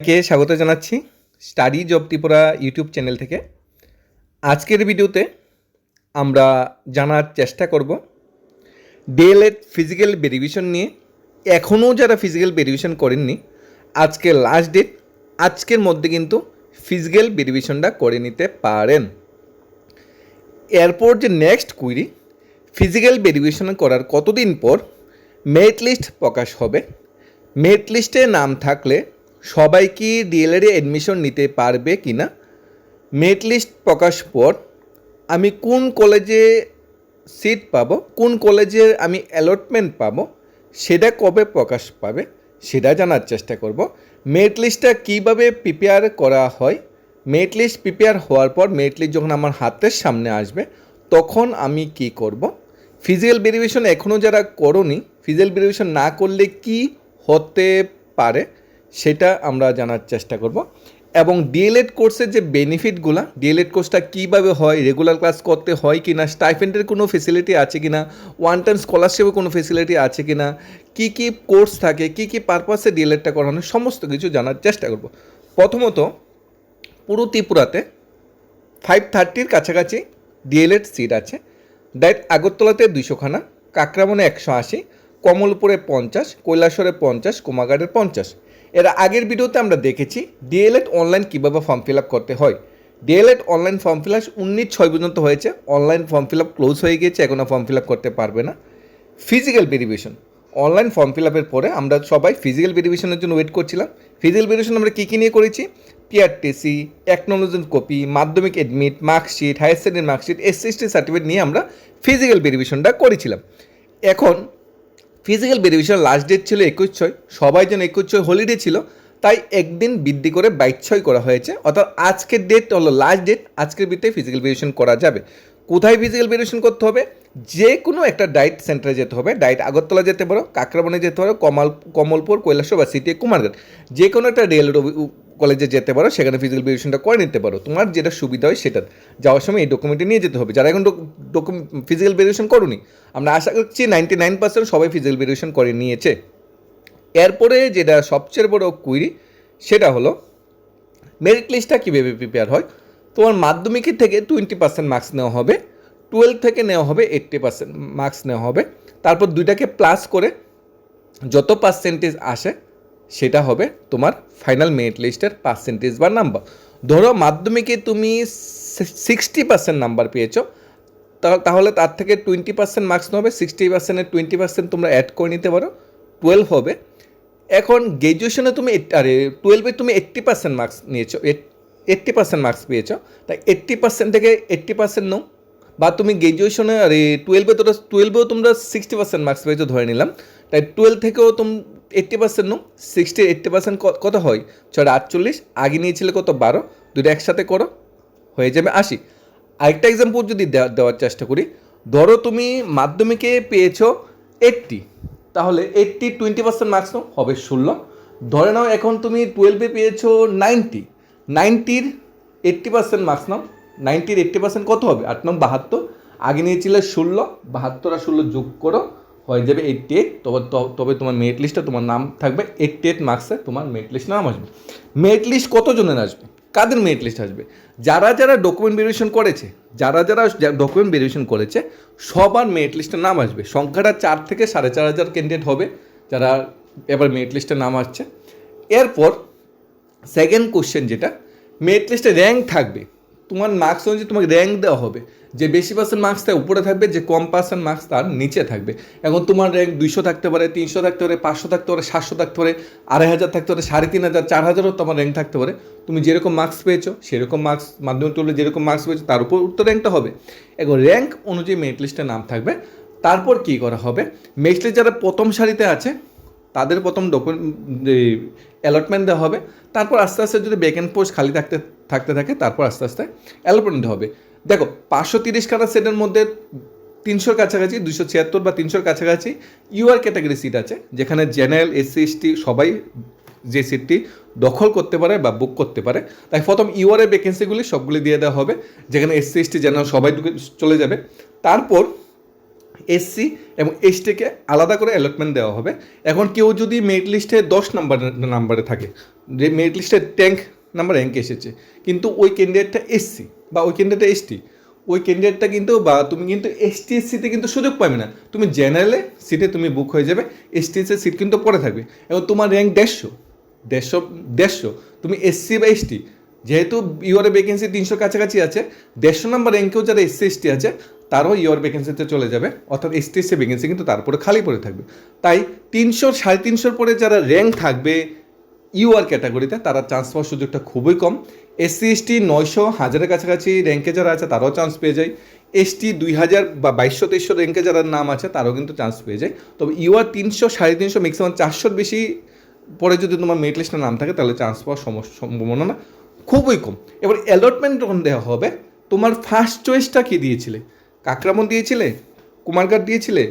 কে স্বাগত জানাচ্ছি study job Tripura YouTube channel থেকে। আজকের ভিডিওতে আমরা জানার চেষ্টা করব ডিএলএড ফিজিক্যাল ভেরিফিকেশন নিয়ে। এখনও যারা ফিজিক্যাল ভেরিফিকেশন করেননি, আজকে লাস্ট ডেট, আজকের মধ্যে কিন্তু ফিজিক্যাল ভেরিফিকেশনটা করে নিতে পারেন। এরপর যে নেক্সট কুইরি, ফিজিক্যাল ভেরিফিকেশন করার কতদিন পর মেরিট লিস্ট প্রকাশ হবে, মেরিট লিস্টে নাম থাকলে সবাই কি ডিএলএডে অ্যাডমিশন নিতে পারবে কি না, মেরিট লিস্ট প্রকাশ পর আমি কোন কলেজে সিট পাবো, কোন কলেজে আমি অ্যালটমেন্ট পাবো, সেটা কবে প্রকাশ পাবে সেটা জানার চেষ্টা করব। মেরিট লিস্টটা কীভাবে প্রিপেয়ার করা হয়, মেরিট লিস্ট প্রিপেয়ার হওয়ার পর মেরিট লিস্ট যখন আমার হাতের সামনে আসবে তখন আমি কি করব, ফিজিক্যাল ভেরিফিকেশন এখনও যারা করোনি, ফিজিক্যাল ভেরিফিকেশন না করলে কি হতে পারে সেটা আমরা জানার চেষ্টা করব। এবং ডিএলএড কোর্সের যে বেনিফিটগুলো, ডিএলএড কোর্সটা কীভাবে হয়, রেগুলার ক্লাস করতে হয় কি না, স্টাইপেন্ডের কোনো ফেসিলিটি আছে কি না, ওয়ান টাইম স্কলারশিপের কোনো ফেসিলিটি আছে কি না, কী কী কোর্স থাকে, কী কী পারপাসে ডিএলএডটা করানো, সমস্ত কিছু জানার চেষ্টা করব। প্রথমত, পুরো ত্রিপুরাতে 530 কাছাকাছি ডিএলএড সিট আছে। ডাইরেক্ট আগরতলাতে 200খানা, কাকরামনে 180, কমলপুরে 50, কৈলাসরে 50, কুমারঘাটের 50। এর আগের ভিডিওতে আমরা দেখেছি ডিএলএড অনলাইন কীভাবে ফর্ম ফিল আপ করতে হয়। DElEd online form fill up 19/6 পর্যন্ত হয়েছে, online form fill up close হয়ে গিয়েছে, এখনও ফর্ম ফিল আপ করতে পারবে না। Physical verification, online form fill আপের পরে আমরা সবাই ফিজিক্যাল ভেরিফিকেশনের জন্য ওয়েট করছিলাম। ফিজিক্যাল ভেরিফিকেশন আমরা কী কী নিয়ে করেছি, পিআরটিসি, অ্যাকনোলজমেন্ট কপি, মাধ্যমিক admit, marksheet, higher secondary marksheet, SC certificate নিয়ে আমরা ফিজিক্যাল ভেরিফিকেশনটা করেছিলাম। এখন ফিজিক্যাল ভেরিফিকেশন লাস্ট ডেট ছিল 21/6, সবাই যেন 21/6 হলিডে ছিল, তাই একদিন বৃদ্ধি করে 22/6 করা হয়েছে। অর্থাৎ আজকের ডেট হলো লাস্ট ডেট, আজকের ভিতরে ফিজিক্যাল ভেরিফিকেশন করা যাবে। কোথায় ফিজিক্যাল ভেরিফিকেশন করতে হবে, যে কোনো একটা ডাইট সেন্টারে যেতে হবে। ডাইট আগরতলা যেতে পারো, কাকরাবনে যেতে পারো, কমলপুর, কৈলাসহর বা সিটি কুমারঘাট, যে কোনো একটা ডিএলএড কলেজে যেতে পারো, সেখানে ফিজিক্যাল ভেরিফিকেশনটা করে নিতে পারো। তোমার যেটা সুবিধা হয় সেটা যাওয়ার সময় এই ডকুমেন্টটি নিয়ে যেতে হবে। যারা এখন ফিজিক্যাল ভেরিফিকেশন করুনি, আমরা আশা করছি 99% সবাই ফিজিক্যাল ভেরিফিকেশন করে নিয়েছে। এরপরে যেটা সবচেয়ে বড় কুইরি, সেটা হলো মেরিট লিস্টটা কীভাবে প্রিপেয়ার হয়। তোমার মাধ্যমিকের থেকে 20% মার্কস নেওয়া হবে, 12 থেকে নেওয়া হবে 80% মার্কস নেওয়া হবে, তারপর দুইটাকে প্লাস করে যত পার্সেন্টেজ আসে সেটা হবে তোমার ফাইনাল মেরিট লিস্টের পার্সেন্টেজ বা নাম্বার। ধরো মাধ্যমিকে তুমি 60% নাম্বার পেয়েছো, তাহলে তার থেকে 20% মার্কস নেওয়া হবে, 60%-এর 20% তোমরা অ্যাড করে নিতে পারো, 12 হবে। এখন গ্র্যাজুয়েশনে তুমি 12-এ তুমি 80% মার্কস নিয়েছো, 80% মার্কস পেয়েছো, তাই 80% থেকে 80% নাও। বা তুমি গ্র্যাজুয়েশনে 12-এও তোমরা 60% মার্কস পেয়েছো ধরে নিলাম, তাই 12 থেকেও তুমি 80% নাও। 80% কত হয়, 6-48, আগে নিয়েছিলে কত 12, দুটো একসাথে করো, হয়ে যাবে 80। আরেকটা এক্সাম্পল যদি দেওয়ার চেষ্টা করি, ধরো তুমি মাধ্যমিকে পেয়েছো 80, তাহলে 80 20% মার্কস নাও, হবে 16। ধরে নাও এখন তুমি 12-এ পেয়েছো 90-র 80% মার্কস নাও, 90-র 80% কত হবে, 8×9 = 72, আগে নিয়েছিলে 16, 72 আর 16 যোগ করো, হয়ে যাবে 88। তবে তোমার মেরিট লিস্টে তোমার নাম থাকবে 88 মার্কসে, তোমার মেরিট লিস্ট নাম আসবে। মেরিট লিস্ট কতজনের আসবে, কাদের মেরিট লিস্ট আসবে, যারা যারা ডকুমেন্ট ভেরিফিকেশন করেছে, যারা ডকুমেন্ট ভেরিফিকেশন করেছে সবার মেরিট লিস্টের নাম আসবে। সংখ্যাটা 4 থেকে 4,500 ক্যান্ডিডেট হবে যারা এবার মেরিট লিস্টের নাম আসছে। এরপর সেকেন্ড কোশ্চেন, যেটা মেরিট লিস্টে র্যাঙ্ক থাকবে, তোমার মার্কস অনুযায়ী তোমাকে র্যাঙ্ক দেওয়া হবে, যে বেশি পার্সেন্ট মার্কস তার উপরে থাকবে, যে কম পার্সেন্ট মার্কস তার নিচে থাকবে। এখন তোমার র্যাঙ্ক 200 থাকতে পারে, 300 থাকতে পারে, 500 থাকতে পারে, 700 থাকতে পারে, 2,500 থাকতে পারে, 3,500, 4,000ও তোমার র্যাঙ্ক থাকতে পারে। তুমি যেরকম মার্কস পেয়েছো সেরকম মার্কস, মাধ্যমিক টুলে যেরকম মার্কস পেয়েছো তার উপর উত্তর র্যাঙ্কটা হবে। এখন র্যাঙ্ক অনুযায়ী মেরিট লিস্টের নাম থাকবে। তারপর কী করা হবে, মেরিট লিস্ট যারা প্রথম সারিতে আছে তাদের প্রথম অ্যালটমেন্ট দেওয়া হবে। তারপর আস্তে আস্তে যদি ভ্যাকেন্ট পোস্ট খালি থাকতে থাকে, তারপর আস্তে আস্তে অ্যালটমেন্ট দেওয়া হবে। দেখো 530খানা সেটের মধ্যে 300-র কাছাকাছি, 276 বা 300-র কাছাকাছি ইউআর ক্যাটাগরি সিট আছে, যেখানে জেনারেল, এসসি, এসটি সবাই যে সিটটি দখল করতে পারে বা বুক করতে পারে। তাই প্রথম ইউআরের ভ্যাকেন্সিগুলি সবগুলি দিয়ে দেওয়া হবে, যেখানে এসসি, এসটি, জেনারেল সবাই চলে যাবে। তারপর এসসি এবং এসটিকে আলাদা করে অ্যালটমেন্ট দেওয়া হবে। এখন কেউ যদি মেরিট লিস্টে 10 নাম্বারে থাকে, যে মেরিট লিস্টে নাম্বার র্যাঙ্ক এসেছে, কিন্তু ওই ক্যান্ডিডেটটা এসসি বা ওই ক্যান্ডিডেটটা এসটি, ওই ক্যান্ডিডেটটা কিন্তু বা তুমি কিন্তু এসটি এসসিতে কিন্তু সুযোগ পাবে না, তুমি জেনারেলে সিটে তুমি বুক হয়ে যাবে, এসটি এসসির সিট কিন্তু পড়ে থাকবে। এবং তোমার র্যাঙ্ক 150, তুমি এসসি বা এসটি, যেহেতু ইউআর ভ্যাকেন্সি 300 কাছাকাছি আছে, 150 নাম্বার র্যাঙ্কেও যারা এসসি এসটি আছে তারও ইউআর ভ্যাকেন্সিতে চলে যাবে, অর্থাৎ এসটি এসসি ভ্যাকেন্সি কিন্তু তারপরে খালি পড়ে থাকবে। তাই 300 350 পরে যারা র্যাঙ্ক থাকবে ইউআর ক্যাটাগরিতে, তারা চান্স পাওয়ার সুযোগটা খুবই কম। এসসি এসটি 900 1000-এর কাছাকাছি র্যাঙ্কে যারা আছে তারাও চান্স পেয়ে যায়। এসটি 2000 বা 2200-2300 র্যাঙ্কে যারা নাম আছে তারাও কিন্তু চান্স পেয়ে যায়। তবে ইউআর 300 350 ম্যাক্সিমাম 400-র বেশি পরে যদি তোমার মেরিট লিস্টে নাম থাকে তাহলে চান্স পাওয়ার সম্ভাবনা না খুবই কম। এবার অ্যালটমেন্ট যখন দেওয়া হবে, তোমার ফার্স্ট চয়েসটা কি দিয়েছিলে? কাকরামন দিয়েছিলে, কুমারঘাট দিয়েছিলে,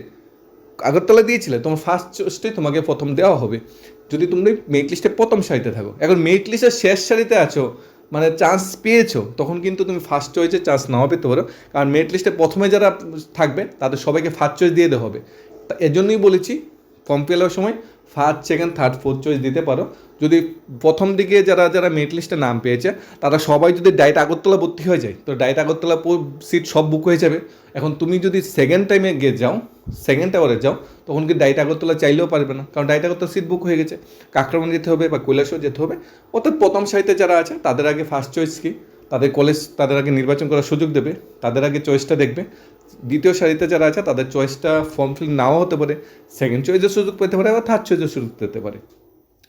আগরতলা দিয়েছিলে, তোমার ফার্স্ট চয়েসটাই তোমাকে প্রথম দেওয়া হবে যদি তুমি মেরিট লিস্টে প্রথম সারিতে থাকো। এখন মেরিট লিস্টের শেষ সারিতে আছো, মানে চান্স পেয়েছো, তখন কিন্তু তুমি ফার্স্ট চয়েসে চান্স নাও পেতে পারো, কারণ মেরিট লিস্টে প্রথমে যারা থাকবে তাদের সবাইকে ফার্স্ট চয়েস দিয়ে দেওয়া হবে। তা এর জন্যই বলেছি ফর্ম ফিল আপ সময় first second third fourth choice দিতে পারো। যদি প্রথম দিকে যারা মেরিট লিস্টে নাম পেয়েছে তারা সবাই যদি ডাইরেক্ট আগরতলা ভর্তি হয়ে যায়, তো ডাইরেক্ট আগরতলা সিট সব বুক হয়ে যাবে। এখন তুমি যদি সেকেন্ড টাইমে গিয়ে যাও, সেকেন্ড টাওয়ারে যাও, তখন কি ডাইরেক্ট আগরতলা চাইলেও পারবে না, কারণ ডাইরেক্ট আগরতলা সিট বুক হয়ে গেছে। কাকরামন যেতে হবে বা কৈলাসহর যেতে হবে। অর্থাৎ প্রথম সারিতে যারা আছে তাদের আগে ফার্স্ট চয়েস কি, তাদের কলেজ তাদের আগে নির্বাচন করার সুযোগ দেবে, তাদের আগে চয়েসটা দেখবে। দ্বিতীয় সারিতে যারা আছে তাদের চয়েসটা ফর্ম ফিল নাও হতে পারে, সেকেন্ড চয়েসের সুযোগ পেতে পারে, বা থার্ড চয়েসের সুযোগ পেতে পারে।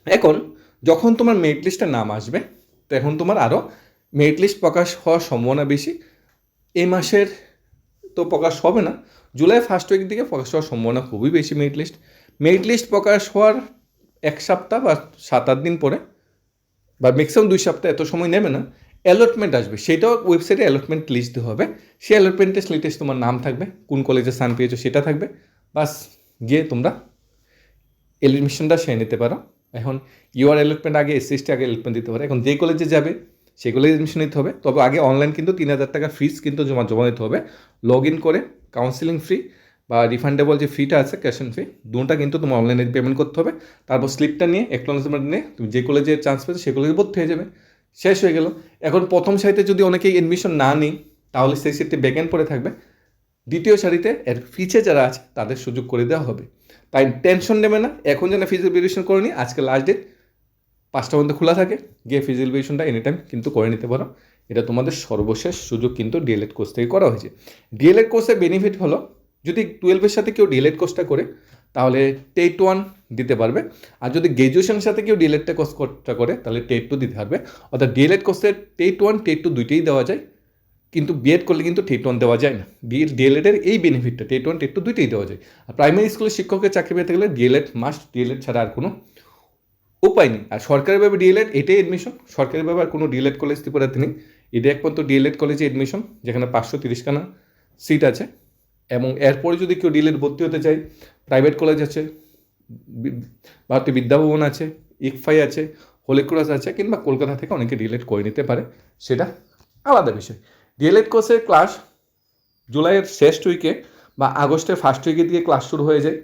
এখন যখন তোমার মেরিট লিস্টে নাম আসবে, তখন তোমার আরও মেরিট লিস্ট প্রকাশ হওয়ার সম্ভাবনা বেশি। এই মাসের তো প্রকাশ হবে না, জুলাই ফার্স্ট উইক দিকে প্রকাশ হওয়ার সম্ভাবনা খুবই বেশি। মেরিট লিস্ট প্রকাশ হওয়ার 1 সপ্তাহ বা 7-8 দিন পরে, বা ম্যাক্সিমাম 2 সপ্তাহ, এত সময় নেবে না, অ্যালটমেন্ট আসবে। সেটাও ওয়েবসাইটে অ্যালটমেন্ট লিস্ট দেওয়া হবে। সেই অ্যালটমেন্টের লিস্টে তোমার নাম থাকবে, কোন কলেজে স্থান পেয়েছো সেটা থাকবে, বাস গিয়ে তোমরা এডমিশনটা সেরে নিতে পারো। এখন ইউআর অ্যালটমেন্ট আগে এসসি এসটি আগে অ্যালটমেন্ট দিতে পারে। এখন যে কলেজে যাবে সেই কলেজে এডমিশন নিতে হবে, তবে আগে অনলাইন কিন্তু 3000 টাকা ফিস কিন্তু জমা দিতে হবে। লগ ইন করে কাউন্সিলিং ফি বা রিফান্ডেবল যে ফিটা আছে, ক্যাশ অন ফি, দুটা কিন্তু তোমার অনলাইনে পেমেন্ট করতে হবে। তারপর স্লিপটা নিয়ে অ্যাকনোলেজমেন্ট নিয়ে তুমি যে কলেজে চান্স পেয়েছো সেই কলেজে ভর্তি হয়ে যাবে, শেষ হয়ে গেল। এখন প্রথম সারিতে যদি অনেকেই এডমিশন না নিই, তাহলে সেই সিটটি ভ্যাকেন্ট পড়ে থাকবে। দ্বিতীয় সারিতে এর পিছে যারা আছে তাদের সুযোগ করে দেওয়া হবে। তাই টেনশন নেবে না, এখন যেন ফিজিক্যাল ভেরিফিকেশন করে নি, আজকে লাস্ট ডেট 5টা পর্যন্ত খোলা থাকে, গিয়ে ফিজিক্যাল ভেরিফিকেশনটা এনি টাইম কিন্তু করে নিতে পারো। এটা তোমাদের সর্বশেষ সুযোগ কিন্তু ডিএলএড কোর্স থেকে করা হয়েছে। ডিএলএড কোর্সের বেনিফিট হলো, যদি 12-এর সাথে কেউ ডিএলএড কোর্সটা করে তাহলে টেট 1 দিতে পারবে, আর যদি গ্র্যাজুয়েশনের সাথে কেউ ডিএলএডটা কোর্সটা করে তাহলে টেট 2 দিতে পারবে। অর্থাৎ ডিএলএড কোর্সের টেট 1 টেট 2 দুইটাই দেওয়া যায়, কিন্তু বিএড করলে কিন্তু টেট 1 দেওয়া যায় না। ডিএলএডের এই বেনিফিটটা টেট 1 টেট 2 দুইটাই দেওয়া যায়। আর প্রাইমারি স্কুলের শিক্ষকের চাকরি পেতে গেলে ডিএলএড মাস্ট, ডিএলএড ছাড়া আর কোনো উপায় নেই। আর সরকারিভাবে ডিএলএড এটাই এডমিশন, সরকারিভাবে আর কোনো ডিএলএড কলেজ ত্রিপুরাতে নেই। এটা একমাত্র ডিএলএড কলেজে এডমিশন, যেখানে 530খানা সিট আছে। এবং এরপরে যদি কেউ ডিএলএড ভর্তি হতে চায়, প্রাইভেট কলেজ আছে, ভারতীয় বিদ্যাভবন আছে, ইকফাই আছে, হোলি ক্রস আছে, কিংবা কলকাতা থেকে অনেকে ডিএলএড করে নিতে পারে, সেটা আলাদা বিষয়। ডিএলএড কোর্সের ক্লাস জুলাইয়ের শেষ উইকে বা আগস্টের ফার্স্ট উইকের দিকে ক্লাস শুরু হয়ে যায়।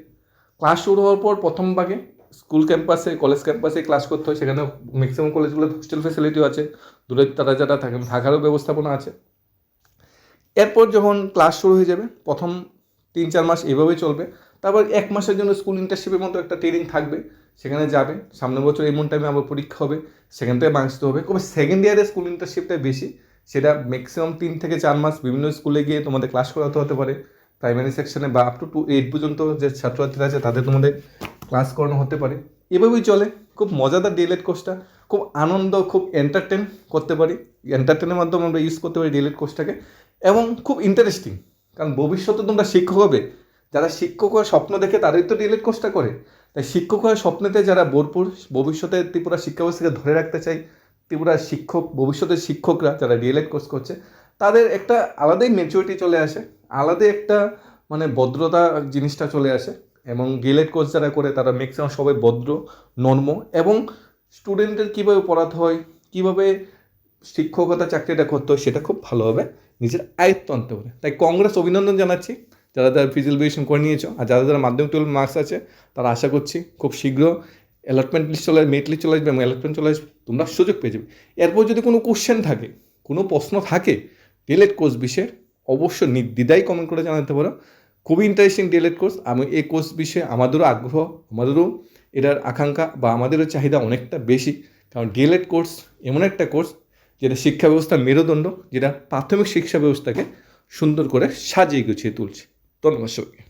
ক্লাস শুরু হওয়ার পর প্রথম ভাগে স্কুল ক্যাম্পাসে, কলেজ ক্যাম্পাসে ক্লাস করতে হয়। সেখানে ম্যাক্সিমাম কলেজগুলোতে হোস্টেল ফেসিলিটিও আছে, দূরে তারা যারা থাকেন থাকারও ব্যবস্থাপনা আছে। এরপর যখন ক্লাস শুরু হয়ে যাবে, প্রথম 3-4 মাস এভাবেই চলবে। তারপর 1 মাসের জন্য স্কুল ইন্টার্নশিপের মতো একটা ট্রেনিং থাকবে, সেখানে যাবে। সামনের বছর এমন টাইমে আবার পরীক্ষা হবে, সেখান থেকে মার্কস দিতে হবে। তবে সেকেন্ড ইয়ারে স্কুল ইন্টার্নশিপটা বেশি, সেটা ম্যাক্সিমাম 3 থেকে 4 মাস বিভিন্ন স্কুলে গিয়ে তোমাদের ক্লাস করাতে হতে পারে। প্রাইমারি সেকশনে বা আপ টু 8 পর্যন্ত যে ছাত্রছাত্রীরা আছে তাদের তোমাদের ক্লাস করানো হতে পারে। এভাবেই চলে। খুব মজাদার ডিএলএড কোর্সটা, খুব আনন্দ, খুব এন্টারটেন করতে পারি, এন্টারটেনের মাধ্যমে আমরা ইউজ করতে পারি ডিএলএড কোর্সটাকে, এবং খুব ইন্টারেস্টিং। কারণ ভবিষ্যতে তোমরা শিক্ষক হবে, যারা শিক্ষক হওয়ার স্বপ্ন দেখে তারাই তো ডিএলএড কোর্সটা করে। তাই শিক্ষক হওয়ার স্বপ্নেতে যারা ভরপুর, ভবিষ্যতে ত্রিপুরা শিক্ষা ব্যবস্থাকে ধরে রাখতে চাই, ত্রিপুরার শিক্ষক, ভবিষ্যতের শিক্ষকরা যারা ডিএলএড কোর্স করছে, তাদের একটা আলাদাই ম্যাচুরিটি চলে আসে, আলাদা একটা মানে ভদ্রতা জিনিসটা চলে আসে। এবং ডিএলএড কোর্স যারা করে তারা ম্যাক্সিমাম সবাই ভদ্র, নর্ম, এবং স্টুডেন্টের কীভাবে পড়াতে হয়, কীভাবে শিক্ষকতা চাকরিটা করতে হয় সেটা খুব ভালোভাবে নিজের আয়ত্ত আনতে পারে। তাই কংগ্রেস, অভিনন্দন জানাচ্ছি যারা যারা ফিজিক্যাল ভেরিফিকেশন করে নিয়েছো, আর যারা যারা মাধ্যমিক 12 মার্কস আছে তারা আশা করছি খুব শীঘ্র অ্যালটমেন্ট লিস্ট চলে আসবে, মেরিট লিস্ট চলে আসবে এবং অ্যালটমেন্ট চলে আসবে, তোমরা সুযোগ পেয়ে যাবে। এরপর যদি কোনো কোশ্চেন থাকে, কোনো প্রশ্ন থাকে ডিএলএড কোর্স বিষয়ে, অবশ্যই নির্দ্বিধায় কমেন্ট করে জানাতে পারো। খুবই ইন্টারেস্টিং ডিএলএড কোর্স। আমি এই কোর্স বিষয়ে আমাদেরও আগ্রহ, আমাদেরও এটার আকাঙ্ক্ষা বা আমাদেরও চাহিদা অনেকটা বেশি, কারণ ডিএলএড কোর্স এমন একটা কোর্স যেটা শিক্ষা ব্যবস্থার মেরুদণ্ড, যেটা প্রাথমিক শিক্ষা ব্যবস্থাকে সুন্দর করে সাজিয়ে গুছিয়ে তুলছে। ধন্যবাদ সবাইকে।